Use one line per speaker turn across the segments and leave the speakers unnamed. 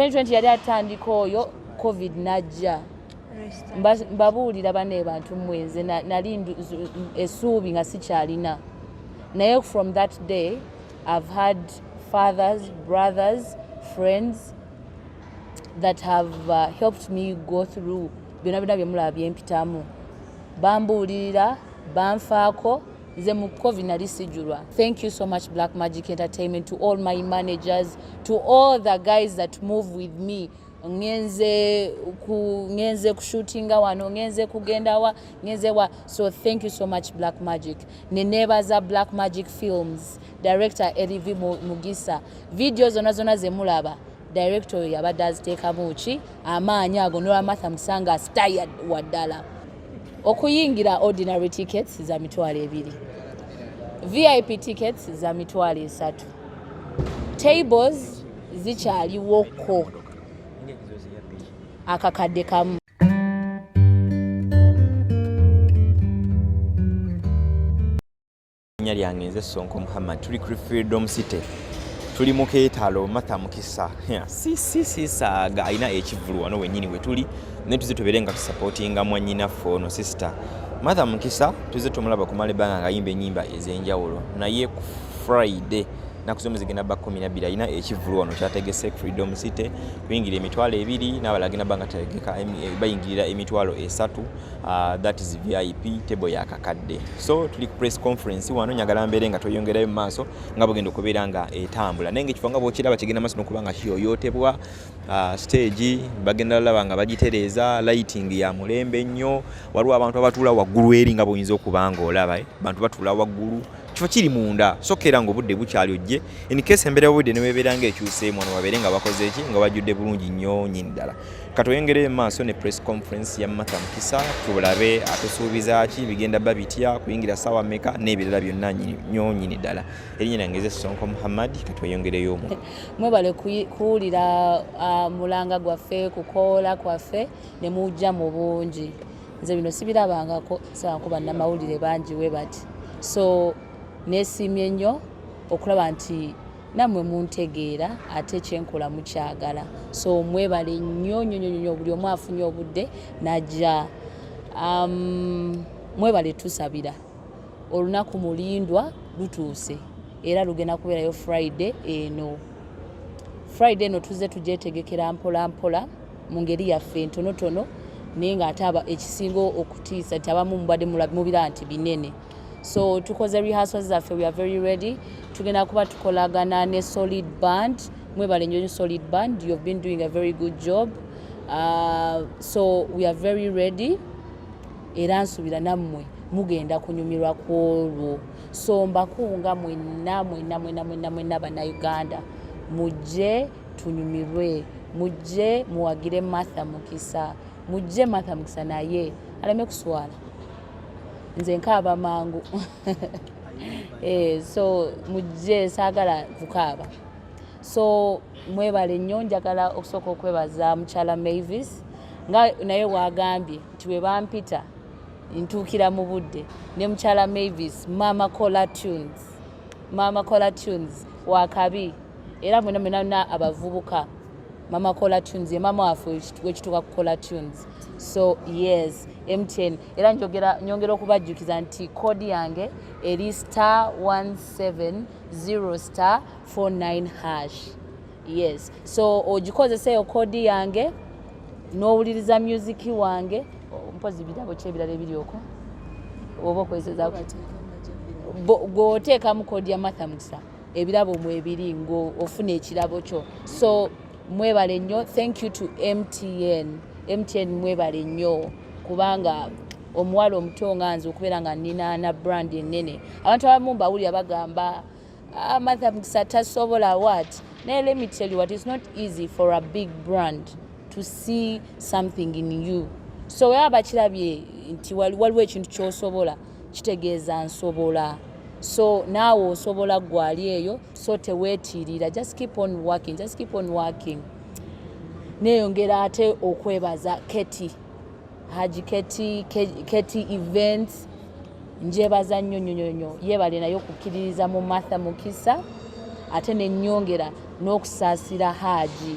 2020 yali atandika oyo covid najja mbabuulira bane bantu mwenze nali essuubi nga sikyalina naye from that day I've had fathers, brothers, friends that have helped me go through byonna bye mulaba byempitamu bambuulirira banfaako nze mu covid nali sijulwa. Thank you so much Black Magic Entertainment, to all my managers, to all the guys that move with me. Ngenze kushootinga wano, ngenze kugenda wa, ngenze wa. So thank you so much Black Magic. Nenebaza Black Magic Films, director Elivi Mugisa. Videos zona ze mulaba director yabadde aziteekamu ki amaanyi ago n'olwa Martha Mukisa nga tired waddala. Okuyingira ordinary tickets za $2,000, VIP tickets za $3,000, tables zikyaliwoko akakadde kamu.
Nnya lyange nze Sonko Muhammad, tuli ku Freedom City, tuli mu keetalo Martha Mukisa Sisaaaga alina ekivvulu wano wennyini we tuli ne tuze tubeere nga tusupportinga mwannyinaffe ono sister Martha Mukisa. Tuze tumulaba ku malebanga ng'ayimba ennyimba ez'enjawulo naye ku Friday naku zombi zigenda ba 12 alina ekivvulu wano kyategese Freedom City kuyingira $2,000 n'abalala agenda banga tegeka bayingirira $3,000. That is VIP table ya kakadde. So tuli ku press conference wano nyagala mbere nga toyongerayo mu maaso nga bugenda okubeera nga etambula naye ng'ekifo nga bw'okiraba kigenda maaso n'okubanga kiyoyootebwa. Stage bagenda laba nga bagitereeza, lighting ya mulembe nnyo, waliwo abantu abatuula waggulu eri nga bw'oyinza okuba ng'olaba bantu batuula waggulu kifo kiri munda sokera ngo budde bukyali ojje in case embera budde ne webeera nga ekyuseemu ono babeere nga bakoze eki nga bajjudde bulungi nnyo nyini ddala. Katoyongere maaso ne press conference ya Martha Mukisa tulabe atusuubiza ki bigenda babitya kuyingira sawa meka n'ebirala byonna nnyo nyini ddala. Erinnya lyange nze Sonko Muhammad, katweyongereyo omwo.
Mwebale kuwulira mulanga gwaffe kukoola kwaffe ne mujja mu bungi. Nze bino sibirabangako sakuba namawulire bangi we bati. So nesimye nnyo okulaba nti namwe muntegeera ate kyenkola mukyagala. So mwebale nnyo buli omu afunye obudde najja. Mwebale tusabira olunaku mulindwa lutuuse era lugenda kubeerayo Friday eno. Friday eno tuze tugyetegekera mpola mpola mu ngeri yaffe ntonotono naye ng'ate ekisinga okutiisa nti abamu mubadde mubira nti binene. So tukoze rehearsals zaffe, we are very ready. Tugenda kuba tukolagana ne Solid Band. Mwebale nnyo Solid Band, you have been doing a very good job. So we are very ready. Era nsubira nammwe mugenda kunyumirwa ku olwo. So mbakunga mwenna bannayuganda mujje tunyumirwe, mujje muwagire Martha Mukisa, mujje Martha Mukisa naye aleme kuswala nze nkaaba mangu. So mujje saagala kukaaba. So mwebale nnyo, njagala okusooka okwebaza mukyala Mavis nga naye wagambye nti we bampita ntuukira mu budde ne mukyala Mavis Mama Cola Tunes wakabi era mwena abavubuka. Mama Cola Tunes ye mama waffe wekituuka ku Cola Tunes. So yes, MTN era nyongera okubajjukiza nti kodi yange eri *170*49#. Yes, so ogikozeseyo kodi yange n'owuliriza music wange mpozi bidabo kyebirala ebiryoko oba okozesa gwoteekamu kodi ya Martha Mukisa ebirabo mwebiri ngo ofuna ekirabo kyo. So mwebale nnyo. Thank you to MTN mwebale nnyo kubanga omuwala omuto nga nze okubeera nga nina na brand ennene. Abantu abamu mbawulira bagamba Martha Mukisa tasobola what. Now let me tell you what, it's not easy for a big brand to see something in you. So yaba kirabye nti waliwo ekintu ky'osobola kitegeeza nsobola. So naawe osobola gwali eyo, so teweetirira, just keep on working. Neyongera ate okwebaza Haji Keti Events, njebaza nnyo yebale nayo okukkiririza mu Martha Mukisa ate ne nnyongera n'okusaasira Haji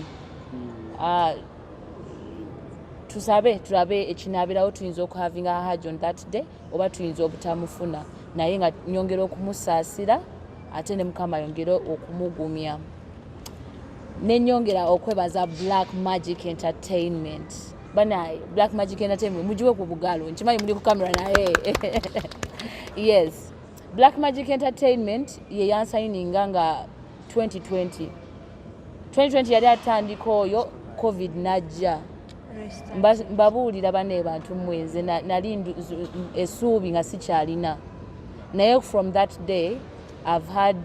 tusabe tulabe ekinaabirawo tuyinza okuhavinga hajj on that day oba tuyinza obutamufuna naye nga nyongera okumusaasira ate ne mukama yongera okumugumya nenyongera okwebaza Black Magic Entertainment banaye Black Magic Entertainment mujiwe ku bugalo nkimanyi muli ku kamera naye yes Black Magic Entertainment ye yansayininga nga 2020 yali atandika oyo covid najja mbabuulira bane bantu mwenze nali essuubi nga sikyalina naye from that day I've had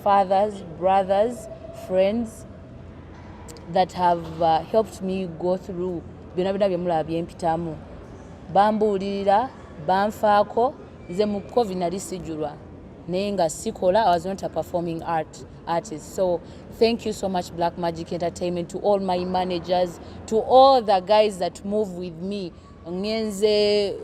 fathers, brothers, friends that have helped me go through byonna byonna bye mulaba byempitamu bambuulirira banfaako nze mu covid nali sijulwa naye nga sikola I was not a performing artist. So thank you so much Black Magic Entertainment, to all my managers, to all the guys that move with me. Ngenze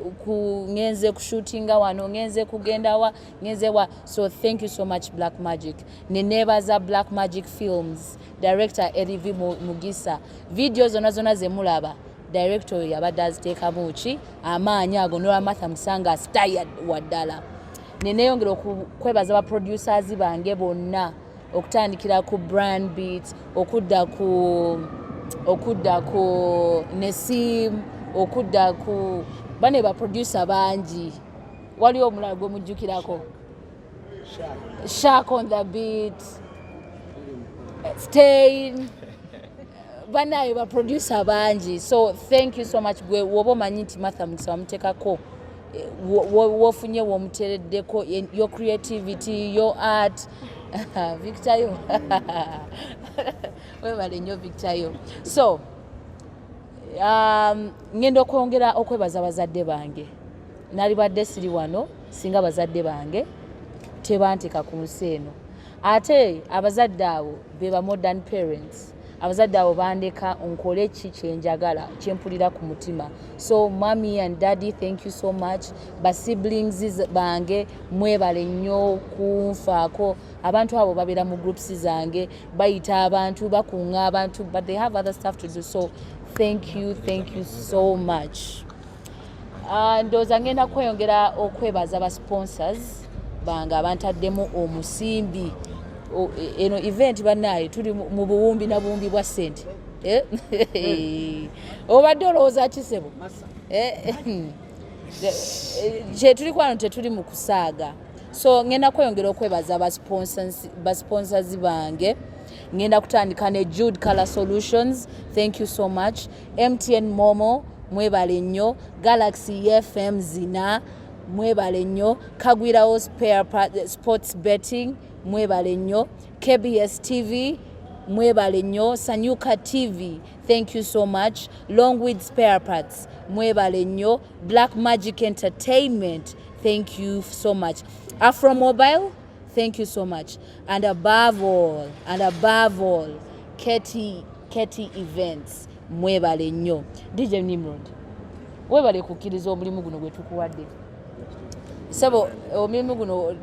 kushootinga wano, ngenze kugenda wa, ngenze wa. So thank you so much Black Magic. Nenebaza Black Magic Films, director Martha Mukisa. Videos zona zemulaba. Director yabadde aziteekamu ki amaanyi ago n'olwa Martha Mukisa style waddala. Neneyongera okwebaza ba producers bange bonna okutandikira ku Brand Beats, okudda ku Nesim, okudda ku bane ba producer bangi. Waliwo omulala gwe mujjukirako Shark on the Beat, Stain, banaye ba producer bangi. So thank you so much. Gwe wobo manyi nti Martha Mukisa wamutekako wofunye womutereddeko your creativity, your art. Victor webale nnyo Victor. So ngenda okwongera okwebaza bazadde bange. Nali badde siri wano singa bazadde bange tebanteka ku nsi eno. Ate abazadde abo be ba modern parents. Abazadde abo bandeka onkole ki kyenjagala kyempulira ku mutima. So mommy and daddy, thank you so much. Ba siblings bange mwebale nnyo kunfaako. Abantu abo babeera mu groups zange bayita abantu bakunga abantu, but they have other stuff to do. So thank you so much. Ndooza ngenda kweyongera okwebaza ba sponsors bange abantaddemu omusimbi. Eno event banaye tuli mu buwumbi na buwumbi bwa sente. Obadde olowooza kisebo? Kye tuli kwano tetuli mu kusaaga. So ngenda kweyongera okwebaza ba sponsors bange. Ngenda kutandika ne Jude Color Solutions, thank you so much. MTN Momo mwebale nnyo. Galaxy FM Zina mwebale nnyo. Kagwirawo Sports Betting mwebale nnyo. KBS TV mwebale nnyo. Sanyuka TV, thank you so much. Longwood Spare Parts mwebale nnyo. Black Magic Entertainment, thank you so much. Afro Mobile, thank you so much. And above all, Ketty Events mwebale nnyo. DJ Nimrod, webale kukkiriza omulimu guno gwe tukuwadde. Sebo omulimu guno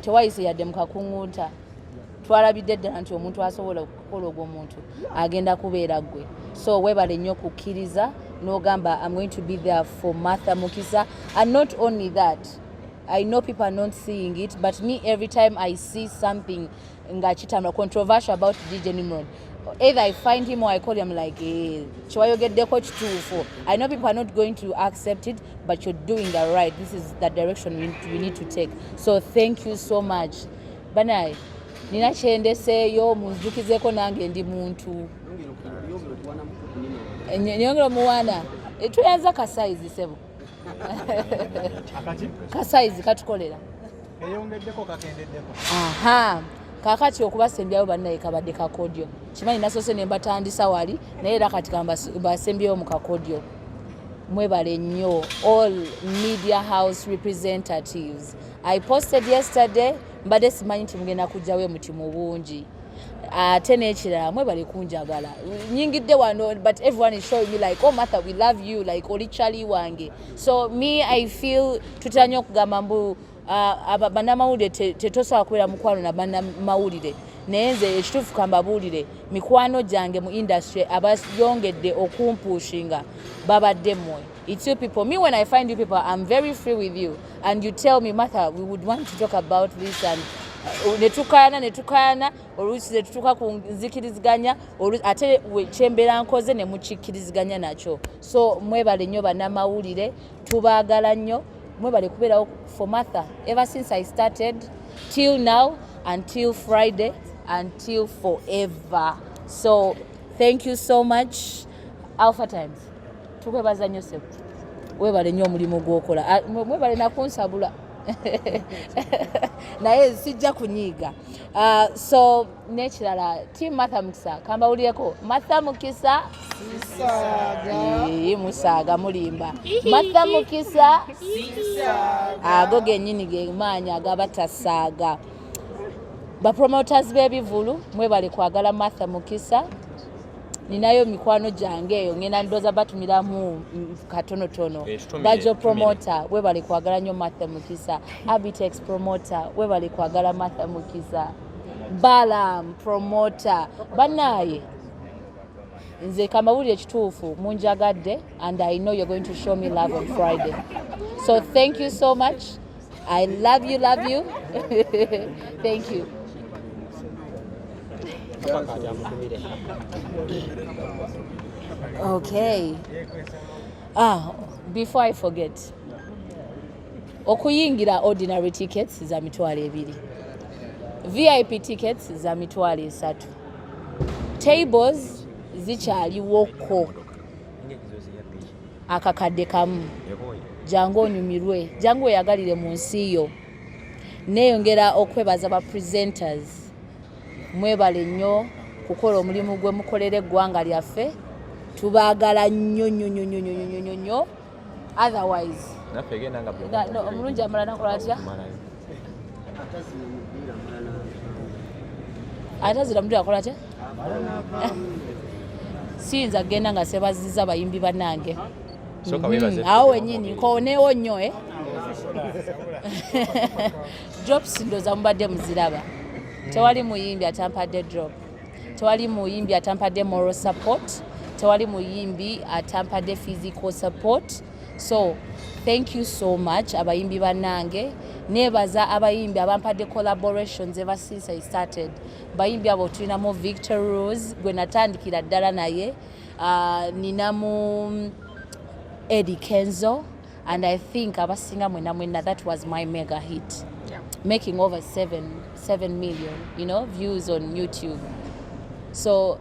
tewayise yadde mukakungunta. Twalabidde ddala nti omuntu asobola okukola ogw'omuntu agenda kubeera gwe. So webale nnyo kukkiriza n'ogamba I'm going to be there for Martha Mukisa. And not only that, I know people are not seeing it, but me every time I see something controversial about DJ Nimrod, either I find him or I call him like, chiwayogeddeko kituufu. I know people are not going to accept it, but you're doing the right. This is the direction we need to take. So thank you so much. Banaye, nina kyendeseeyo munzijukizeko nange ndi muntu. Nyongera muwana. Tuyanza kasaizi sebo. Kasaizi katukolera.
Eyongeddeko kakendeddeko.
Aha. Kakati okubasembyayo bannaye kabadde kakodyo. Kimanyi nasose ne mbatandisa wali naye era kati mbasembyayo mu kakodyo. Mwebale nnyo all media house representatives. I posted yesterday mbadde simanyi nti mugenda kujjawe mutima bungi. Ate n'ekirala mwebale kunjagala. Nyingidde wano, but everyone is showing me like, oh Martha, we love you, like oli chali wange. So me I feel tutanya okugamba mbu bannamawulire tetosobola kubeera mukwano na bannamawulire. naye nze ekituufu kambabuulire mikwano gyange mu industry abayongedde okumpushinga babadde mmwe. It's you people. Me, when I find you people, I'm very free with you. And you tell me, Martha, we would want to talk about this and netukayana oluusi tetutuuka ku nzikiriziganya ate kyembeera nkoze ne mukikkiriziganya nakyo. So mwebale nnyo bannamawulire, tubaagala nnyo, mwebale kubeerawo for Martha ever since I started till now, until Friday, until forever. So thank you so much. Alpha Times, tukwebaza nnyo sebo, webale nnyo omulimu gw'okola, mwebale nakunsabula naye sijja kunyiiga. So nekirala team Martha Mukisa kambawulireko Martha Mukisa Sisaaaga musaaga mulimba Martha Mukisa Sisaaaga ago gennyini ge maanyi agabatasaaga. Bapromoters b'ebivulu mwebale kwagala Martha Mukisa. Ninayo mikwano gyange eyo ngenda ndoza batumiramu katonotono. Bajo promoter webale kwagala nnyo Martha Mukisa. Abitex promoter webale kwagala Martha Mukisa. Balam promoter banaye nze kamawulire ekituufu munjagadde, and I know you're going to show me love on Friday. So thank you so much. I love you. Thank you. Okay. Before I forget, okuyingira ordinary tickets za mitwalo 2, VIP tickets za mitwalo 3, tables zikyaliwoko akakadde kamu. Jangu onyumirwe, jangu oyagalire mu nsi yo. Neeyongera okwebaza ba presenters, mwebale nnyo kukola omulimu gwe mukolere eggwanga lyaffe, tubaagala nnyo. Otherwise omulungi amala nakola atya atazira mutu akola atya siyinza genda nga sebaziza bayimbi bannange awo wennyini nkooneewo nnyo drops ndoza mubadde muziraba. Tewali muyimbi atampadde drop, tewali muyimbi atampadde moral support, tewali muyimbi atampadde physical support. So thank you so much abayimbi bannange. Nebaza abayimbi abampadde collaborations ever since I started. Bayimbi abo tulinamu Victor Rose gwe natandikira ddala naye, ninamu Eddie Kenzo, and I think abasinga mwena that was my mega hit, making over 7 million views on YouTube. So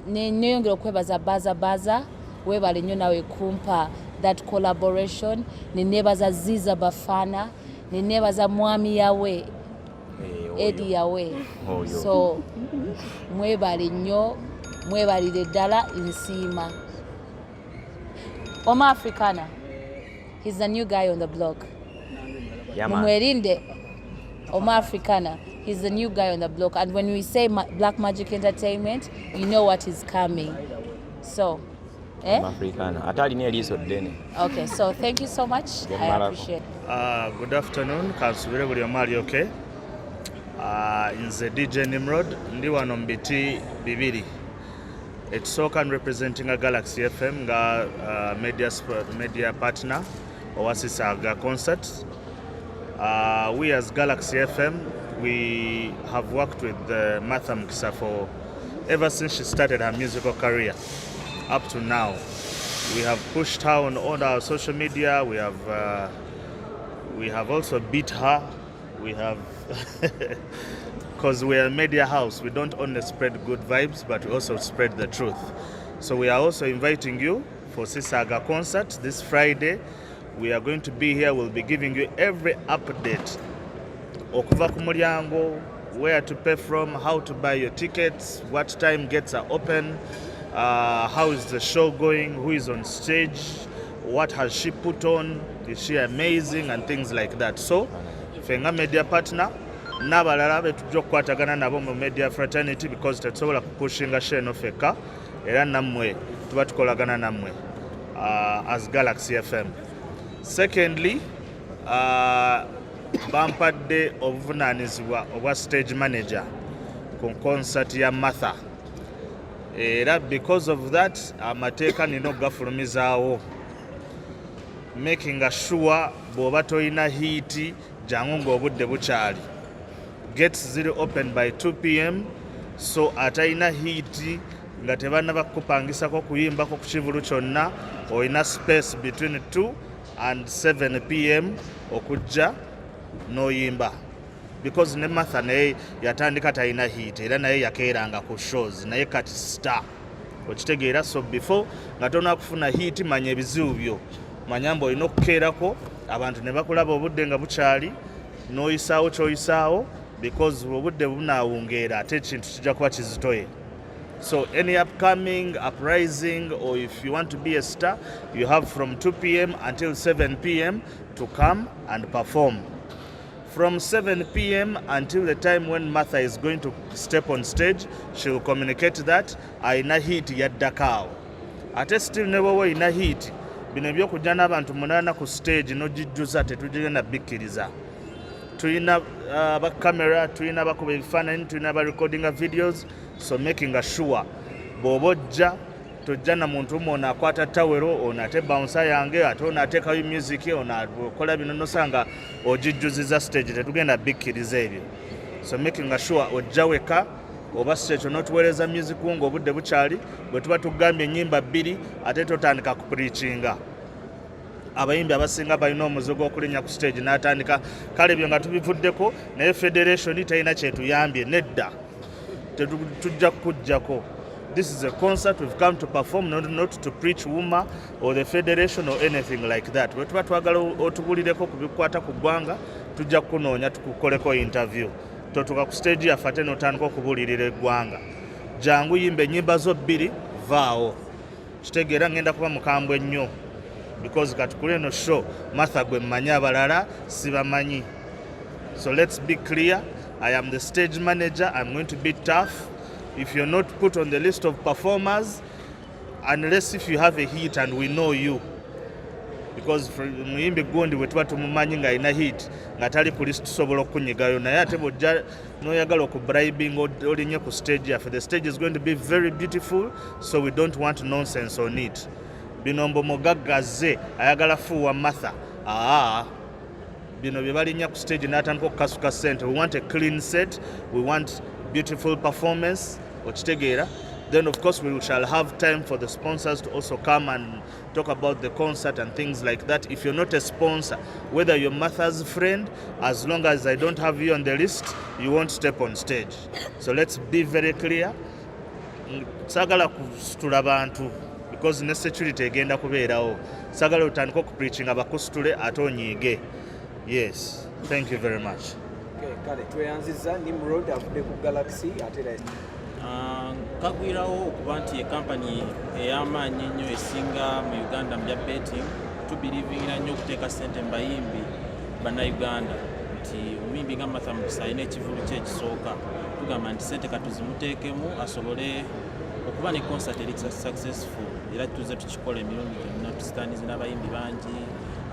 neyongera okwebaza baza webale nnyo nawe kumpa that collaboration. Nenebaza Ziza Bafana, nenebaza mwami yawe Eddie yawe. So mwebale nnyo, mwebalire ddala nsiima. Oma Africana, he's the new guy on the block. Mumwerinde Oma Africana, he's the new guy on the block, and when we say Black Magic Entertainment, you know what is coming. So
Africana atali ne liso ddene. Okay,
so thank you so much. I appreciate.
Good afternoon, kasubire buli omali okay. Nze DJ Nimrod ndi wano mbiti bibiri. It's Sokan representing a Galaxy FM media partner or Sisaaaga concerts. We as Galaxy FM, we have worked with Martha Mukisa for ever since she started her musical career up to now. We have pushed her on all our social media. We have also beat her. We have because we are a media house, we don't only spread good vibes, but we also spread the truth. So we are also inviting you for Sisaaaga concert this Friday. We are going to be here. We'll be giving you every update. Okuva ku mulyango, where to pay from, how to buy your tickets, what time gates are open, how is the show going, who is on stage, what has she put on, is she amazing, and things like that. So, fenga media partner, n'abalala betujja okukwatagana nabo mu media fraternity, because tetusobola kupushinga sheno feka era nammwe tuba tukolagana nammwe as Galaxy FM. Secondly, bampadde obuvunaanyizibwa obwa stage manager ku concert ya Martha. Era because of that amateeka nino gafulumizaawo, making sure bw'oba toyina hiiti jangu ng'obudde bukyali. Gates ziri open by 2 p.m. so atayina hiiti nga tebannaba kukupangisako kuyimbako ku kivulu kyonna, oyina space between 2 and 7 p.m. okujja n'oyimba. Because ne Martha naye yatandika tayina hiiti era naye yakeeranga ku shows naye kati star okitegeera. So before nga tonakufuna hiiti manya ebizibu byo, manya mbu olina okukeerako abantu ne bakulaba obudde nga bukyali n'oyisaawo ky'oyisaawo, because obudde bunaawungeera ate ekintu kijja kuba kizitoye. So any upcoming uprising, or if you want to be a star, you have from 2 p.m. until 7 p.m. to come and perform. From 7 p.m. until the time when Martha is going to step on stage, she will communicate that aina heat yaddakaawo. Ate still ne bwoba olina heat, bino ebyokujja n'abantu 8 ku stage n'ogijjuza tetugenda bikkiriza. Tulina bakamera, tulina bakuba ebifaananyi, tulina barecordinga videos, so making sure bw'oba ojja tojja na muntu omu ono akwata tawero, ono ate bouncer yange, ate ono ateekayo music, ono akola bino nosanga ogijjuziza stage, tetugenda bikkiriza ebyo. So making sure ojja weka oba stage n'otuweereza music nga obudde bukyali, bwe tuba tugambye ennyimba 2 ate totandika ku preachinga. Abayimbi abasinga balina omuzigo okulinnya ku stage n'atandika kale byo nga tubivuddeko, naye federation talina kyetuyambye, nedda tujja kujjako. This is a concert we've come to perform, not to preach wooma or the federation or anything like that. Bwe tuba twagala otubulireko ku bikwata ku ggwanga, tujja kunoonya tukukoleko interview. Totuka ku stage yaffe ate n'otandika okubulirira eggwanga. Jangu yimba ennyimba zo 2 vaawo. Kitegeera ngenda kuba mukambwe ennyo, because katukule eno show Martha gwe mmanyi, abalala sibamanyi. So let's be clear. I am the stage manager. I'm going to be tough. If you're not put on the list of performers, unless if you have a hit and we know you, because muyimbi gundi bwe tuba tumumanyi nga alina hit nga tali ku list tusobola okunyigayo, naye ate bw'ojja n'oyagala okubribing olinye ku stage yaffe, the stage is going to be very beautiful, so we don't want nonsense on it. Bino mbo mugaggaze ayagala fuuwa Martha, bino bye balinnya ku stage n'atandika okukasuka ssente. We want a clean set, we want beautiful performance, okitegeera. Then of course we shall have time for the sponsors to also come and talk about the concert and things like that. If you're not a sponsor, whether you're Martha's friend, as long as I don't have you on the list, you won't step on stage. So let's be very clear. Sagala kusitula bantu, because ne security egenda kubeerawo. Sagala otandika okupreachinga bakusitule ate onyiige. Yes, thank you very much.
Okay, kale tweyanziza Nimrod avudde ku Galaxy ate
kagwirawo okuba nti ekampani ey'amaanyi ennyo esinga mu Uganda mu bya betting, tubirivingira nnyo okuteeka ssente mu bayimbi bannayuganda, nti omuyimbi nga Martha Mukisa alina ekivulu kye ekisooka. Tugamba nti ssente katuzimuteekemu asobole okuba ne concert eri successful, era tuze tukikola emirundi gyonna, tusitanize n'abayimbi bangi,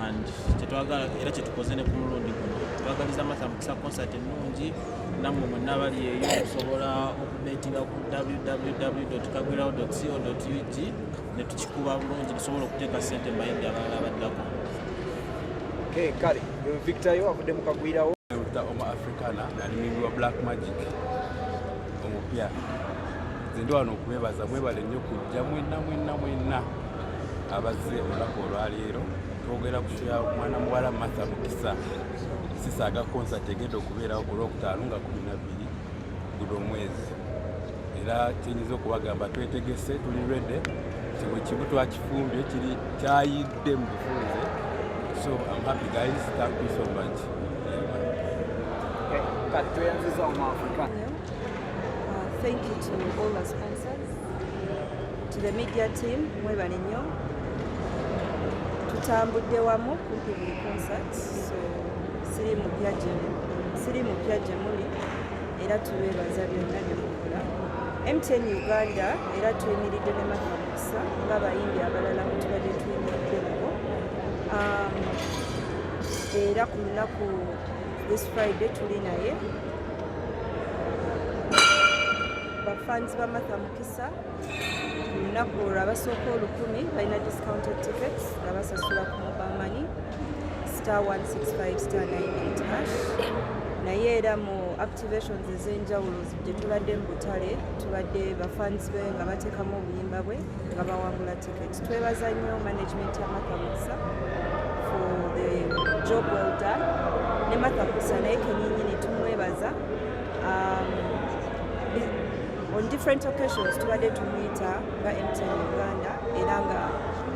and kyetwagala era kyetukoze ne ku mulundi guno. Twagaliza Martha Mukisa concert ennungi, nammwe mwenna abali eyo osobola okubetinga ku www.kagwirawo.co.ug ne tukikuba bulungi tusobola okuteeka ssente mu bayimbi abalala abaddako.
Okay, kale Victor yo avudde mu Kagwirawo.
Oma Africana alimirwa Black Magic omupya. Nze wano okubebaza mwebale nnyo kujja mwenna abazze olunaku olwaleero. Twogera ku show ya mwana muwala Martha Mukisa Sisaaaga concert egenda okubeerawo ku Lwokutaano nga 12 guno mwezi. Era kyenyinza okubagamba twetegese, tuli ready, kibu twakifumbye kiri kyayidde mu bufunze. So I'm happy guys, thank you so much.
Thank you to all the sponsors, to the media team, mwebale nnyo. Tutambudde wamu kumpi buli concert, so siri mu bya gye muli, era tubeebaza byonna bye mukola. MTN Uganda era tuyimiridde ne Martha Mukisa ng'abayimbi abalala mu tubadde tuyimiridde nabo. Era ku lunaku this Friday tuli naye fans ba Martha Mukisa lunaku olwo abasooka 1000 balina discounted tickets nga basasula ku mobile money *165*98#. naye era mu activations ez'enjawulo gye tubadde mu butale tubadde bafans be nga bateekamu obuyimba bwe nga bawangula tickets. Twebaza nnyo management ya Martha Mukisa for the job well done. Ne Martha Mukisa naye kenyinyini tumwebaza. On different occasions tubadde tumuyita nga MTN Uganda era nga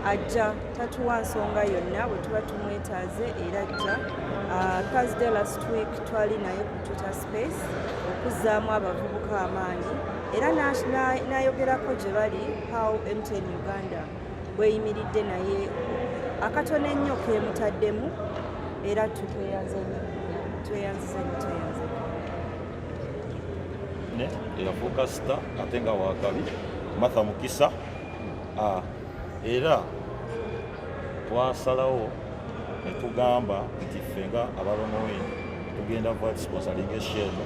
ajja tatuwa nsonga yonna bwe tuba tumwetaaze era ajja. Thursday last week twali naye ku Twitter space okuzzaamu abavubuka amaanyi era n'ayogerako gye bali how MTN Uganda bweyimiridde naye akatono ennyo keemutaddemu era tweyanziza
eyafuuka sita ate nga wakabi Martha Mukisa era twasalawo ne tugamba nti ffe nga abalomowe tugenda vat sponsoring esheno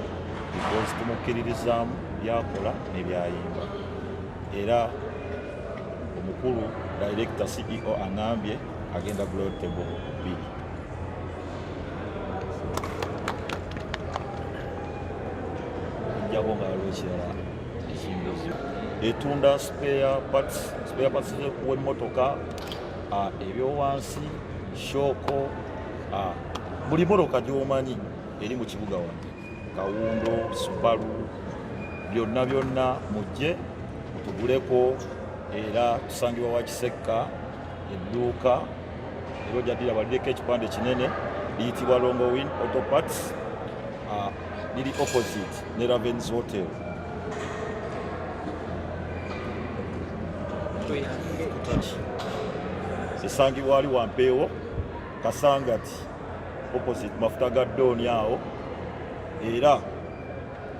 because tumukkiririzaamu byakola ne byayimba era omukulu director CEO angambye agenda Glory Table 2. Njabo nga waliwo kirala ekingozi etunda spare parts w'emmotoka ebyowansi shoko buli motoka gy'omanyi eri mu kibuga wano Kawundo Subaru byonna mujje mutuguleko era tusangibwa wa Kisekka edduuka ero jadira balireko ekipande kinene liyitibwa Longowin Auto Parts liri opposite ne Ravens Hotel. Esangibwa wali Wampeewo Kasangati opposite mafuta ga Doni awo era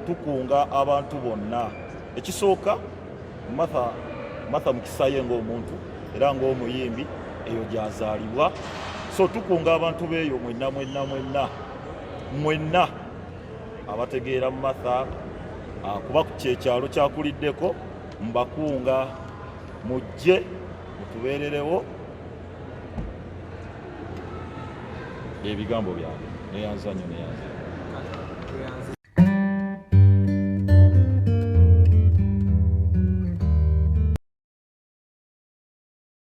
tukunga abantu bonna. Ekisooka Martha Mukisa ye ng'omuntu era ng'omuyimbi eyo gyazaalibwa, so tukunga abantu beeyo mwenna abategeera Martha kuba kyekyalo kyakuliddeko mbakunga mujje mutubeererewo. Ebigambo byange neyanza nnyo neyanza